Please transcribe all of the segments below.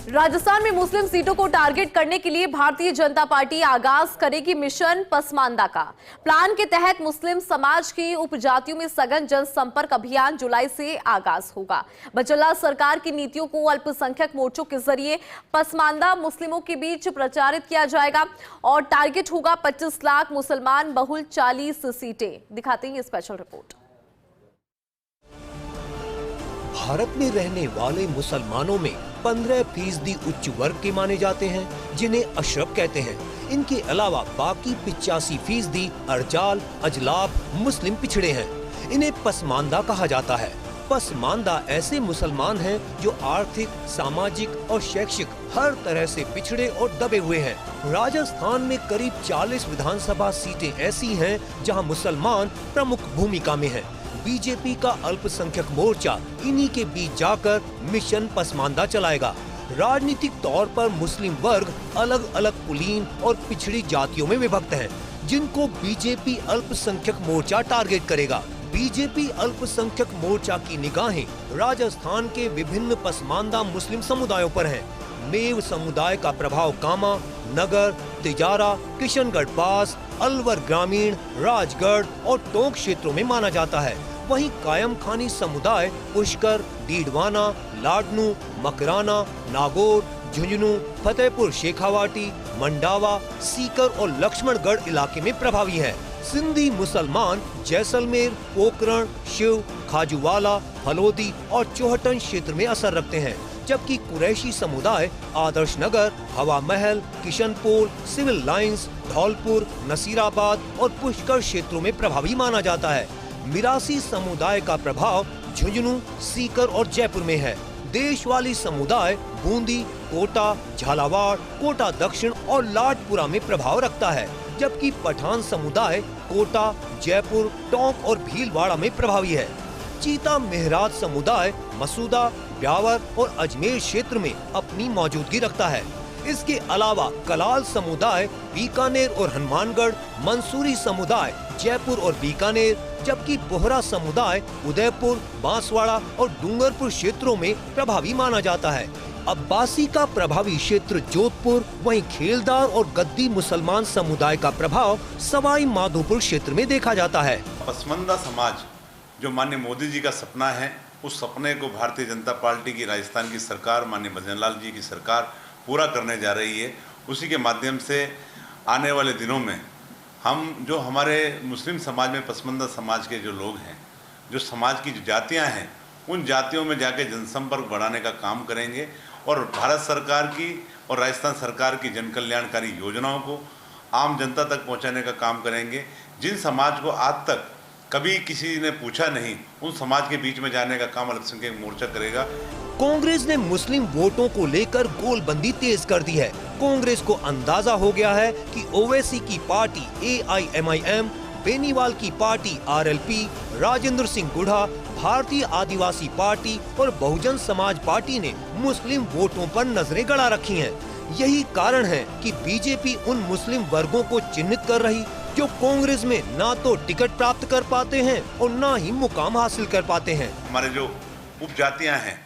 राजस्थान में मुस्लिम सीटों को टारगेट करने के लिए भारतीय जनता पार्टी आगाज करेगी मिशन पसमानदा का। प्लान के तहत मुस्लिम समाज की उपजातियों में सघन जनसंपर्क अभियान जुलाई से आगाज होगा। बजल्ला सरकार की नीतियों को अल्पसंख्यक मोर्चों के जरिए पसमानदा मुस्लिमों के बीच प्रचारित किया जाएगा और टारगेट होगा 25 लाख मुसलमान बहुल 40 सीटें। दिखाते हैं ये स्पेशल रिपोर्ट। भारत में रहने वाले मुसलमानों में 15% उच्च वर्ग के माने जाते हैं, जिन्हें अशरफ कहते हैं। इनके अलावा बाकी 85% अर्जाल, अजलाब, मुस्लिम पिछड़े हैं। इन्हें पसमानदा कहा जाता है। पसमानदा ऐसे मुसलमान हैं जो आर्थिक, सामाजिक और शैक्षिक हर तरह से पिछड़े और दबे हुए हैं। राजस्थान में करीब 40 विधानसभा सीटें ऐसी हैं जहां मुसलमान प्रमुख भूमिका में हैं। बीजेपी का अल्पसंख्यक मोर्चा इन्हीं के बीच जाकर मिशन पसमानदा चलाएगा। राजनीतिक तौर पर मुस्लिम वर्ग अलग अलग कुलीन और पिछड़ी जातियों में विभक्त हैं, जिनको बीजेपी अल्पसंख्यक मोर्चा टारगेट करेगा। बीजेपी अल्पसंख्यक मोर्चा की निगाहें राजस्थान के विभिन्न पसमानदा मुस्लिम समुदायों पर हैं। मेव समुदाय का प्रभाव कामा, नगर, तिजारा, किशनगढ़ पास, अलवर ग्रामीण, राजगढ़ और टोंक क्षेत्रों में माना जाता है। वहीं कायम खानी समुदाय पुष्कर, डीडवाना, लाडनू, मकराना, नागौर, झुंझुनू, फतेहपुर शेखावाटी, मंडावा, सीकर और लक्ष्मणगढ़ इलाके में प्रभावी है। सिंधी मुसलमान जैसलमेर, पोकरण, शिव, खाजूवाला, फलोदी और चौहटन क्षेत्र में असर रखते हैं, जबकि कुरैशी समुदाय आदर्श नगर, हवा महल, किशनपोल, सिविल लाइंस, धौलपुर, नसीराबाद और पुष्कर क्षेत्रों में प्रभावी माना जाता है। मिरासी समुदाय का प्रभाव झुंझुनू, सीकर और जयपुर में है। देशवाली समुदाय बूंदी, कोटा, झालावाड़, कोटा दक्षिण और लाडपुरा में प्रभाव रखता है, जबकि पठान समुदाय कोटा, जयपुर, टोंक और भीलवाड़ा में प्रभावी है। चीता मेहराज समुदाय मसूदा, ब्यावर और अजमेर क्षेत्र में अपनी मौजूदगी रखता है। इसके अलावा कलाल समुदाय बीकानेर और हनुमानगढ़, मंसूरी समुदाय जयपुर और बीकानेर, जबकि बोहरा समुदाय उदयपुर, बांसवाड़ा और डूंगरपुर क्षेत्रों में प्रभावी माना जाता है। अब्बासी का प्रभावी क्षेत्र जोधपुर, वहीं खेलदार और गद्दी मुसलमान समुदाय का प्रभाव सवाई माधोपुर क्षेत्र में देखा जाता है। पसमानदा समाज जो माननीय मोदी जी का सपना है, उस सपने को भारतीय जनता पार्टी की राजस्थान की सरकार, माननीय भजन लाल जी की सरकार पूरा करने जा रही है। उसी के माध्यम से आने वाले दिनों में हम जो हमारे मुस्लिम समाज में पसमानदा समाज के जो लोग हैं, जो समाज की जो जातियां हैं, उन जातियों में जाके जनसंपर्क बढ़ाने का काम करेंगे और भारत सरकार की और राजस्थान सरकार की जन कल्याणकारी योजनाओं को आम जनता तक पहुंचाने का काम करेंगे। जिन समाज को आज तक कभी किसी ने पूछा नहीं, उन समाज के बीच में जाने का काम अल्पसंख्यक मोर्चा करेगा। कांग्रेस ने मुस्लिम वोटों को लेकर गोलबंदी तेज कर दी है। कांग्रेस को अंदाजा हो गया है कि ओवैसी की पार्टी AIMIM, बेनीवाल की पार्टी RLP, राजेंद्र सिंह गुढ़ा, भारतीय आदिवासी पार्टी और बहुजन समाज पार्टी ने मुस्लिम वोटों पर नजरें गड़ा रखी हैं। यही कारण है कि बीजेपी उन मुस्लिम वर्गों को चिन्हित कर रही जो कांग्रेस में ना तो टिकट प्राप्त कर पाते हैं और ना ही मुकाम हासिल कर पाते हैं। हमारे जो उपजातियां हैं,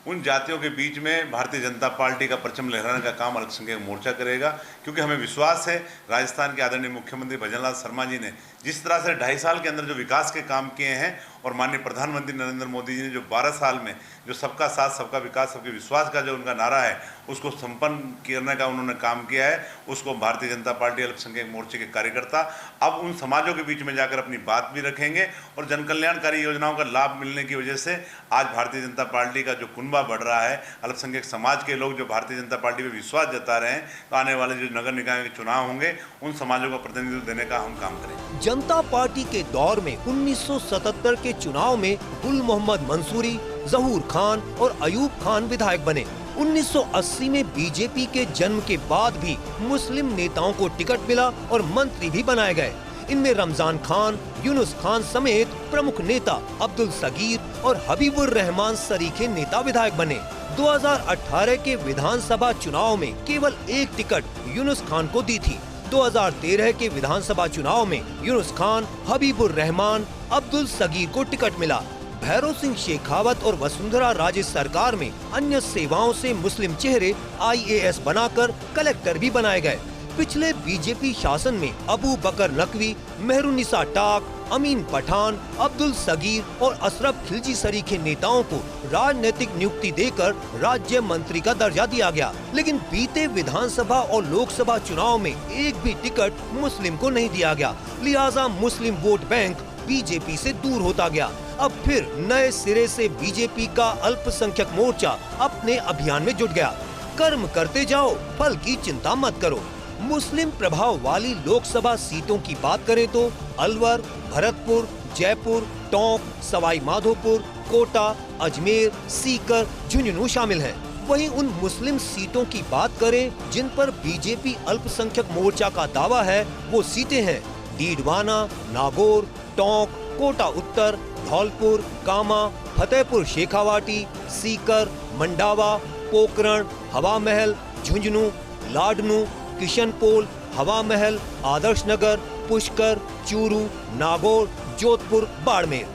उन जातियों के बीच में भारतीय जनता पार्टी का परचम लहराने का काम अल्पसंख्यक मोर्चा करेगा, क्योंकि हमें विश्वास है राजस्थान के आदरणीय मुख्यमंत्री भजनलाल शर्मा जी ने जिस तरह से 2.5 साल के अंदर जो विकास के काम किए हैं और माननीय प्रधानमंत्री नरेंद्र मोदी जी ने जो 12 साल में जो सबका साथ, सबका विकास, सबके विश्वास का जो उनका नारा है, उसको संपन्न करने का उन्होंने काम किया है। उसको भारतीय जनता पार्टी अल्पसंख्यक मोर्चे के कार्यकर्ता अब उन समाजों के बीच में जाकर अपनी बात भी रखेंगे और जन कल्याणकारी योजनाओं का लाभ मिलने की वजह से आज भारतीय जनता पार्टी का जो कुनबा बढ़ रहा है, अल्पसंख्यक समाज के लोग जो भारतीय जनता पार्टी पे विश्वास जता रहे हैं, तो आने वाले जो नगर निकाय के चुनाव होंगे, उन समाजों को प्रतिनिधित्व देने का हम काम करेंगे। जनता पार्टी के दौर में 1977 के चुनाव में गुल मोहम्मद मंसूरी, जहूर खान और अयूब खान विधायक बने। 1980 में बीजेपी के जन्म के बाद भी मुस्लिम नेताओं को टिकट मिला और मंत्री भी बनाए गए। इनमें रमजान खान, यूनुस खान समेत प्रमुख नेता अब्दुल सगीर और हबीबुर रहमान सरीखे नेता विधायक बने। 2018 के विधानसभा चुनाव में केवल एक टिकट यूनुस खान को दी थी। 2013 के विधानसभा चुनाव में यूनुस खान, हबीबुर रहमान, अब्दुल सगीर को टिकट मिला। भैरव सिंह शेखावत और वसुंधरा राजे सरकार में अन्य सेवाओं से मुस्लिम चेहरे IAS बनाकर कलेक्टर भी बनाए गए। पिछले बीजेपी शासन में अबू बकर नकवी, मेहरुन्निसा टाक, अमीन पठान, अब्दुल सगीर और अशरफ खिलजी सरीखे नेताओं को राजनीतिक नियुक्ति देकर राज्य मंत्री का दर्जा दिया गया, लेकिन बीते विधानसभा और लोकसभा चुनाव में एक भी टिकट मुस्लिम को नहीं दिया गया। लिहाजा मुस्लिम वोट बैंक बीजेपी से दूर होता गया। अब फिर नए सिरे से बीजेपी का अल्पसंख्यक मोर्चा अपने अभियान में जुट गया। कर्म करते जाओ, फल की चिंता मत करो। मुस्लिम प्रभाव वाली लोकसभा सीटों की बात करें तो अलवर, भरतपुर, जयपुर, टोंक, सवाई माधोपुर, कोटा, अजमेर, सीकर, झुंझुनू शामिल हैं। वहीं उन मुस्लिम सीटों की बात करें जिन पर बीजेपी अल्पसंख्यक मोर्चा का दावा है, वो सीटें हैं डीडवाना, नागौर, टोंक, कोटा उत्तर, धौलपुर, कामा, फतेहपुर शेखावाटी, सीकर, मंडावा, पोकरण, हवा महल, झुंझुनू, लाडनू, किशनपोल, हवा महल, आदर्श नगर, पुष्कर, चूरू, नागौर, जोधपुर, बाड़मेर।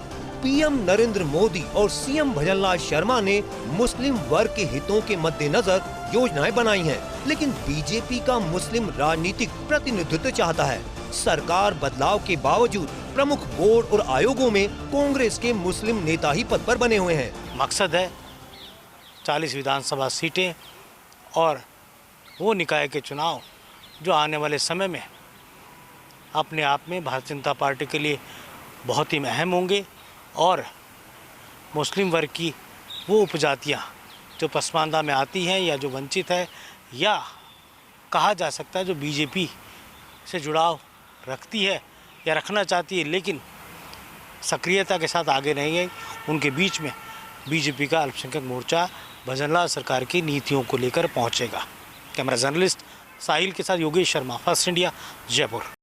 पीएम नरेंद्र मोदी और सीएम भजनलाल शर्मा ने मुस्लिम वर्ग के हितों के मद्देनजर योजनाएं बनाई हैं, लेकिन बीजेपी का मुस्लिम राजनीतिक प्रतिनिधित्व चाहता है। सरकार बदलाव के बावजूद प्रमुख बोर्ड और आयोगों में कांग्रेस के मुस्लिम नेता ही पद पर बने हुए हैं। मकसद है 40 विधानसभा सीटें और वो निकाय के चुनाव जो आने वाले समय में अपने आप में भारतीय जनता पार्टी के लिए बहुत ही अहम होंगे और मुस्लिम वर्ग की वो उपजातियाँ जो पसमानदा में आती हैं या जो वंचित है या कहा जा सकता है जो बीजेपी से जुड़ाव रखती है या रखना चाहती है लेकिन सक्रियता के साथ आगे नहीं गई, उनके बीच में बीजेपी का अल्पसंख्यक मोर्चा भजनलाल सरकार की नीतियों को लेकर पहुंचेगा। कैमरा जर्नलिस्ट साहिल के साथ योगेश शर्मा, फर्स्ट इंडिया, जयपुर।